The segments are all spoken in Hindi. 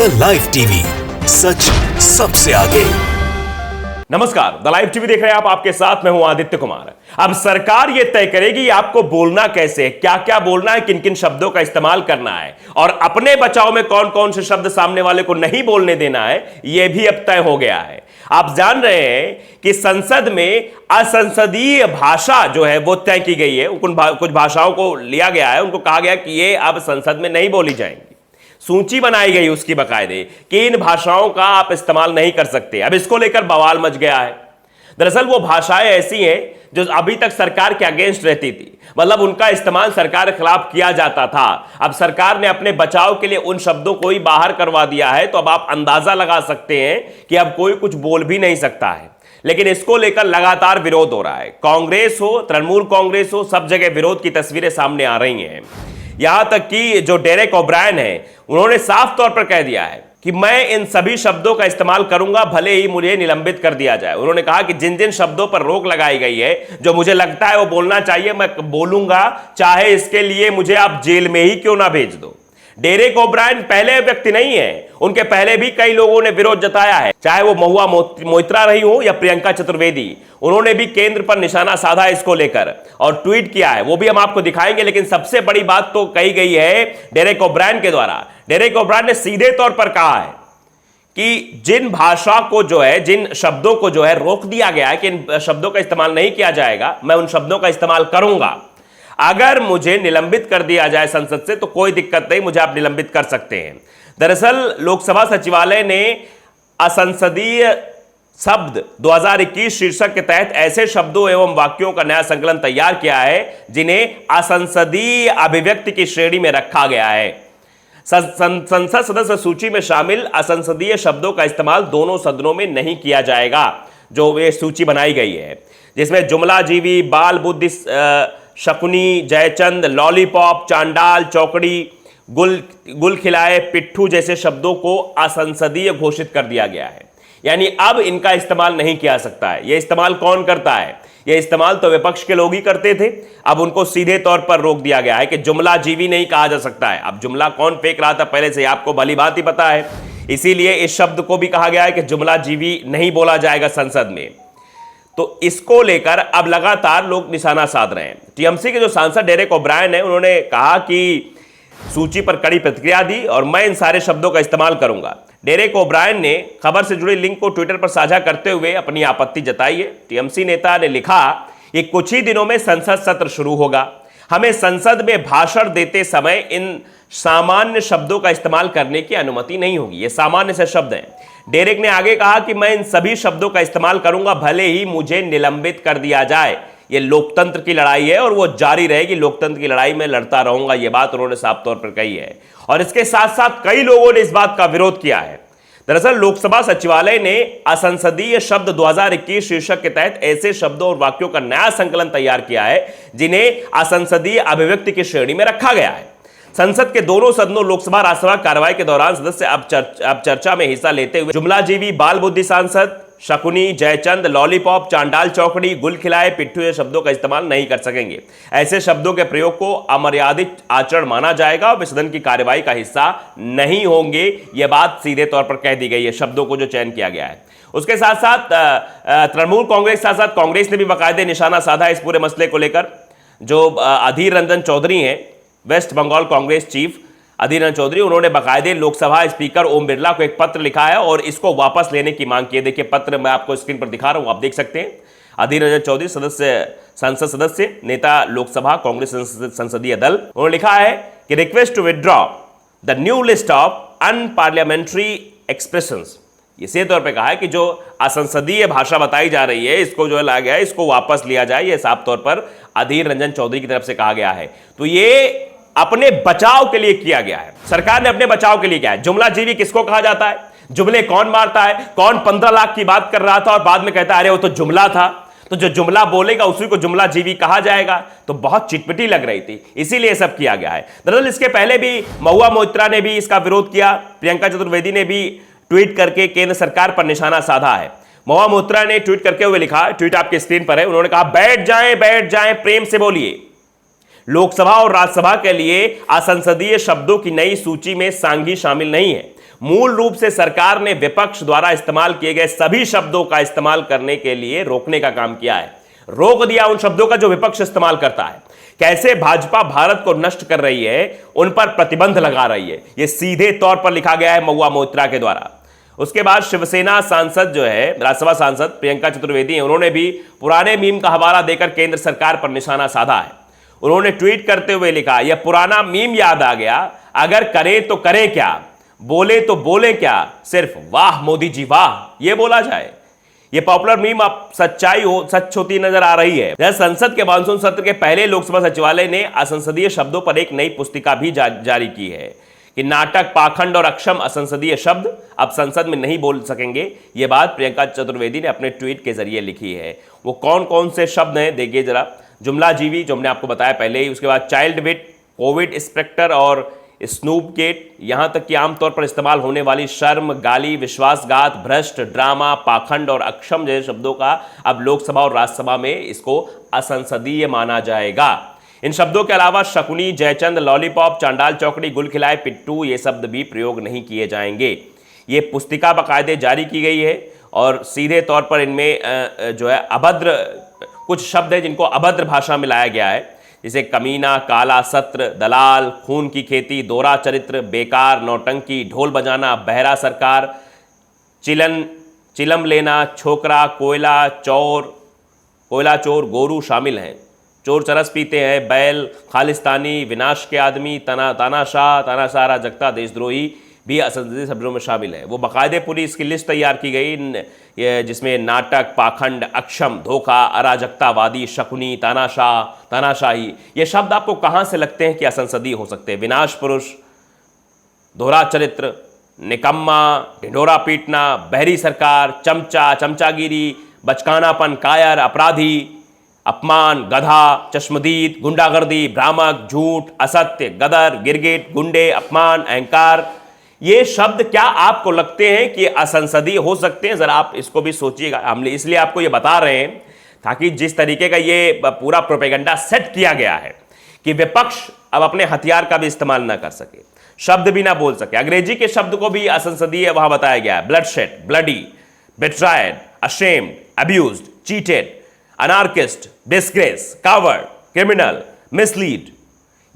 द लाइव टीवी, सच सबसे आगे। नमस्कार, द लाइव टीवी देख रहे हैं आप, आपके साथ मैं हूं आदित्य कुमार। अब सरकार यह तय करेगी आपको बोलना कैसे, क्या क्या बोलना है, किन किन शब्दों का इस्तेमाल करना है और अपने बचाव में कौन कौन से शब्द सामने वाले को नहीं बोलने देना है, यह भी अब तय हो गया है। आप जान रहे हैं कि संसद में असंसदीय भाषा जो है वो तय की गई है। कुछ भाषाओं को लिया गया है, उनको कहा गया कि ये अब संसद में नहीं बोली जाएंगी। सूची बनाई गई उसकी बकायदे कि इन भाषाओं का आप इस्तेमाल नहीं कर सकते। अब इसको लेकर बवाल मच गया है। दरअसल वो भाषाएं ऐसी हैं जो अभी तक सरकार के अगेंस्ट रहती थी, मतलब उनका इस्तेमाल सरकार के खिलाफ किया जाता था। अब सरकार ने अपने बचाव के लिए उन शब्दों को ही बाहर करवा दिया है, तो अब आप अंदाजा लगा सकते हैं कि अब कोई कुछ बोल भी नहीं सकता है। लेकिन इसको लेकर लगातार विरोध हो रहा है। कांग्रेस हो, तृणमूल कांग्रेस हो, सब जगह विरोध की तस्वीरें सामने आ रही हैं। यहां तक कि जो डेरेक ओब्रायन है, उन्होंने साफ तौर पर कह दिया है कि मैं इन सभी शब्दों का इस्तेमाल करूंगा, भले ही मुझे निलंबित कर दिया जाए। उन्होंने कहा कि जिन जिन शब्दों पर रोक लगाई गई है, जो मुझे लगता है वो बोलना चाहिए, मैं बोलूंगा, चाहे इसके लिए मुझे आप जेल में ही क्यों ना भेज दो। डेरेक ओब्रायन पहले व्यक्ति नहीं है, उनके पहले भी कई लोगों ने विरोध जताया है, चाहे वो महुआ मोइत्रा रही हो या प्रियंका चतुर्वेदी। उन्होंने भी केंद्र पर निशाना साधा इसको लेकर और ट्वीट किया है, वो भी हम आपको दिखाएंगे। लेकिन सबसे बड़ी बात तो कही गई है डेरेक ओब्रायन के द्वारा। डेरेक ओब्रायन ने सीधे तौर पर कहा है कि जिन भाषा को जो है, जिन शब्दों को जो है रोक दिया गया है कि इन शब्दों का इस्तेमाल नहीं किया जाएगा, मैं उन शब्दों का इस्तेमाल करूंगा। अगर मुझे निलंबित कर दिया जाए संसद से तो कोई दिक्कत नहीं, मुझे आप निलंबित कर सकते हैं। दरअसल लोकसभा सचिवालय ने असंसदीय शब्द 2021 शीर्षक के तहत ऐसे शब्दों एवं वाक्यों का नया संकलन तैयार किया है जिन्हें असंसदीय अभिव्यक्ति की श्रेणी में रखा गया है। संसद सदस्य सूची में शामिल असंसदीय शब्दों का इस्तेमाल दोनों सदनों में नहीं किया जाएगा, जो ये सूची बनाई गई है, जिसमें जुमलाजीवी, बाल बुद्धि, शकुनी, जयचंद, लॉलीपॉप, चांडाल, चौकड़ी, गुल खिलाए, पिट्ठू जैसे शब्दों को असंसदीय घोषित कर दिया गया है। यानी अब इनका इस्तेमाल नहीं किया सकता है। यह इस्तेमाल कौन करता है? यह इस्तेमाल तो विपक्ष के लोग ही करते थे। अब उनको सीधे तौर पर रोक दिया गया है कि जुमला जीवी नहीं कहा जा सकता है। अब जुमला कौन फेंक रहा था पहले से आपको भली भांति पता है, इसीलिए इस शब्द को भी कहा गया है कि जुमला जीवी नहीं बोला जाएगा संसद में। तो इसको लेकर अब लगातार लोग निशाना साध रहे हैं। टीएमसी के जो सांसद डेरेक ओब्रायन है, उन्होंने कहा कि सूची पर कड़ी प्रतिक्रिया दी और मैं इन सारे शब्दों का इस्तेमाल करूंगा। डेरेक ओब्रायन ने खबर से जुड़ी लिंक को ट्विटर पर साझा करते हुए अपनी आपत्ति जताई है। टीएमसी नेता ने लिखा कि कुछ ही दिनों में संसद सत्र शुरू होगा, हमें संसद में भाषण देते समय इन सामान्य शब्दों का इस्तेमाल करने की अनुमति नहीं होगी। ये सामान्य से शब्द हैं। डेरेक ने आगे कहा कि मैं इन सभी शब्दों का इस्तेमाल करूंगा, भले ही मुझे निलंबित कर दिया जाए। यह लोकतंत्र की लड़ाई है और वो जारी रहेगी। लोकतंत्र की लड़ाई में लड़ता रहूंगा, यह बात उन्होंने साफ तौर पर कही है। और इसके साथ साथ कई लोगों ने इस बात का विरोध किया है। दरअसल लोकसभा सचिवालय ने असंसदीय शब्द 2021 शीर्षक के तहत ऐसे शब्दों और वाक्यों का नया संकलन तैयार किया है जिन्हें असंसदीय अभिव्यक्ति की श्रेणी में रखा गया है। संसद के दोनों सदनों लोकसभा राज्यसभा कार्रवाई के दौरान सदस्य अब चर्चा में हिस्सा लेते हुए जुमलाजीवी, बाल बुद्धि सांसद, शकुनी, जयचंद, लॉलीपॉप, चांडाल, चौकड़ी, गुल खिलाए, पिट्ठू ये शब्दों का इस्तेमाल नहीं कर सकेंगे। ऐसे शब्दों के प्रयोग को अमर्यादित आचरण माना जाएगा और वे सदन की कार्यवाही का हिस्सा नहीं होंगे। यह बात सीधे तौर पर कह दी गई है शब्दों को जो चयन किया गया है। उसके साथ साथ तृणमूल कांग्रेस के साथ साथ कांग्रेस ने भी बाकायदे निशाना साधा इस पूरे मसले को लेकर। जो अधीर रंजन चौधरी हैं, वेस्ट बंगाल कांग्रेस चीफ अधीर रंजन चौधरी, उन्होंने बाकायदे लोकसभा स्पीकर ओम बिरला को एक पत्र लिखा है और इसको वापस लेने की मांग की है। देखिए पत्र मैं आपको स्क्रीन पर दिखा रहा हूं, आप देख सकते हैं। अधीर रंजन चौधरी संसद सदस्य, नेता लोकसभा कांग्रेस संसदीय दल, उन्होंने लिखा है कि request to withdraw the new list of unparliamentary expressions. ये सीधे तौर पे कहा है कि जो असंसदीय भाषा बताई जा रही है, इसको जो लाया गया है, इसको वापस लिया जाए। ये साफ तौर पर अधीर रंजन चौधरी की तरफ से कहा गया है। तो ये अपने बचाव के लिए किया गया है, सरकार ने अपने बचाव के लिए किया है। जुमला जीवी किसको कहा जाता है? जुमले कौन मारता है? कौन 15 लाख की बात कर रहा था और बाद में कहता है अरे वो तो जुमला था? तो जो जुमला बोलेगा उसी को जुमला जीवी कहा जाएगा। तो बहुत चिटपिटी लग रही थी, इसीलिए सब किया गया है। दरअसल इसके पहले भी महुआ मोइत्रा ने भी इसका विरोध किया, प्रियंका चतुर्वेदी ने भी ट्वीट करके केंद्र सरकार पर निशाना साधा है। महुआ मोइत्रा ने ट्वीट करके हुए लिखा, ट्वीट आपके स्क्रीन पर है, उन्होंने कहा बैठ जाएं, प्रेम से बोलिए। लोकसभा और राज्यसभा के लिए असंसदीय शब्दों की नई सूची में सांघी शामिल नहीं है। मूल रूप से सरकार ने विपक्ष द्वारा इस्तेमाल किए गए सभी शब्दों का इस्तेमाल करने के लिए रोकने का काम किया है। रोक दिया उन शब्दों का जो विपक्ष इस्तेमाल करता है। कैसे भाजपा भारत को नष्ट कर रही है, उन पर प्रतिबंध लगा रही है, यह सीधे तौर पर लिखा गया है महुआ मोइत्रा के द्वारा। उसके बाद शिवसेना सांसद जो है, राज्यसभा सांसद प्रियंका चतुर्वेदी, उन्होंने भी पुराने मीम का हवाला देकर केंद्र सरकार पर निशाना साधा है। उन्होंने ट्वीट करते हुए लिखा, यह पुराना मीम याद आ गया, अगर करें तो करें क्या, बोले तो बोले क्या, सिर्फ वाह मोदी जी वाह ये बोला जाए। ये पॉपुलर मीम अब सच होती नजर आ रही है। संसद के मानसून सत्र के पहले लोकसभा सचिवालय ने असंसदीय शब्दों पर एक नई पुस्तिका भी जारी की है कि नाटक, पाखंड और अक्षम असंसदीय शब्द अब संसद में नहीं बोल सकेंगे। यह बात प्रियंका चतुर्वेदी ने अपने ट्वीट के जरिए लिखी है। वो कौन कौन से शब्द हैं देखिए जरा। जुमलाजीवी, जो हमने आपको बताया पहले ही। उसके बाद चाइल्ड विट, कोविड स्पेक्टर और स्नूप गेट, यहां तक कि आमतौर पर इस्तेमाल होने वाली शर्म, गाली, विश्वासघात, भ्रष्ट, ड्रामा, पाखंड और अक्षम जैसे शब्दों का अब लोकसभा और राज्यसभा में इसको असंसदीय माना जाएगा। इन शब्दों के अलावा शकुनी, जयचंद, लॉलीपॉप, चांडाल चौकड़ी, गुल खिलाए, पिट्टू, ये शब्द भी प्रयोग नहीं किए जाएंगे। ये पुस्तिका बाकायदे जारी की गई है और सीधे तौर पर इनमें जो है अभद्र कुछ शब्द है जिनको अभद्र भाषा में लाया गया है, जैसे कमीना, काला सत्र, दलाल, खून की खेती, दोहरा चरित्र, बेकार, नौटंकी, ढोल बजाना, बहरा सरकार, चिलम लेना, छोकरा, कोयला चोर, गोरू शामिल हैं। चोर चरस पीते हैं, बैल, खालिस्तानी, विनाश के आदमी, तानाशाह अराजकता, देशद्रोही भी असंसदीय शब्दों में शामिल है। वो बाकायदे पूरी इसकी लिस्ट तैयार की गई जिसमें नाटक, पाखंड, अक्षम, धोखा, अराजकतावादी, शकुनी, तानाशाही, ये शब्द आपको कहां से लगते हैं कि असंसदीय हो सकते हैं? विनाश पुरुष, दोहरा चरित्र, निकम्मा, ढिंढोरा पीटना, बहरी सरकार, चमचागिरी, बचकानापन, कायर, अपराधी, अपमान, गधा, चश्मदीद, गुंडागर्दी, भ्रामक, झूठ, असत्य, गदर, गिरगिट, गुंडे, अपमान, अहंकार, ये शब्द क्या आपको लगते हैं कि असंसदीय हो सकते हैं? जरा आप इसको भी सोचिएगा। हम इसलिए आपको ये बता रहे हैं ताकि जिस तरीके का ये पूरा प्रोपेगेंडा सेट किया गया है कि विपक्ष अब अपने हथियार का भी इस्तेमाल ना कर सके, शब्द भी ना बोल सके। अंग्रेजी के शब्द को भी असंसदीय वहां बताया गया है। Bloodshed, bloody, betrayed, ashamed, abused, cheated, anarchist, disgrace, coward, criminal, misled,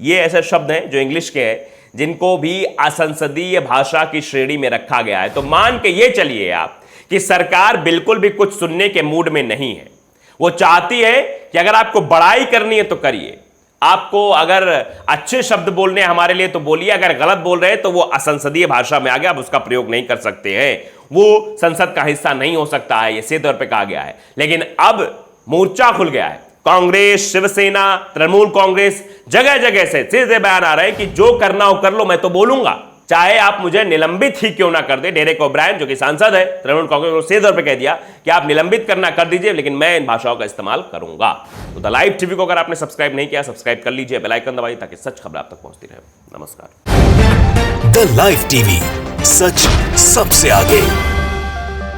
ये ऐसे शब्द हैं जो इंग्लिश के हैं जिनको भी असंसदीय भाषा की श्रेणी में रखा गया है। तो मान के ये चलिए आप कि सरकार बिल्कुल भी कुछ सुनने के मूड में नहीं है। वो चाहती है कि अगर आपको बड़ाई करनी है तो करिए, आपको अगर अच्छे शब्द बोलने हमारे लिए तो बोलिए, अगर गलत बोल रहे हैं तो वो असंसदीय भाषा में आ गया, अब उसका प्रयोग नहीं कर सकते हैं, वो संसद का हिस्सा नहीं हो सकता है, ये सीधे तौर पर कहा गया है। लेकिन अब मोर्चा खुल गया है। कांग्रेस, शिवसेना, तृणमूल कांग्रेस, जगह जगह से सीधे बयान आ रहा है कि जो करना हो कर लो, मैं तो बोलूंगा, चाहे आप मुझे निलंबित ही क्यों ना कर दे। डेरेक ओब्रायन जो कि सांसद है तृणमूल कांग्रेस को सीधे तौर पर कह दिया कि आप निलंबित करना कर दीजिए, लेकिन मैं इन भाषाओं का इस्तेमाल करूंगा। तो द लाइव टीवी को अगर आपने सब्सक्राइब नहीं किया, सब्सक्राइब कर लीजिए, बेल आइकन दबाइए ताकि सच खबर आप तक पहुंचती रहे। नमस्कार। द लाइव टीवी, सच सबसे आगे।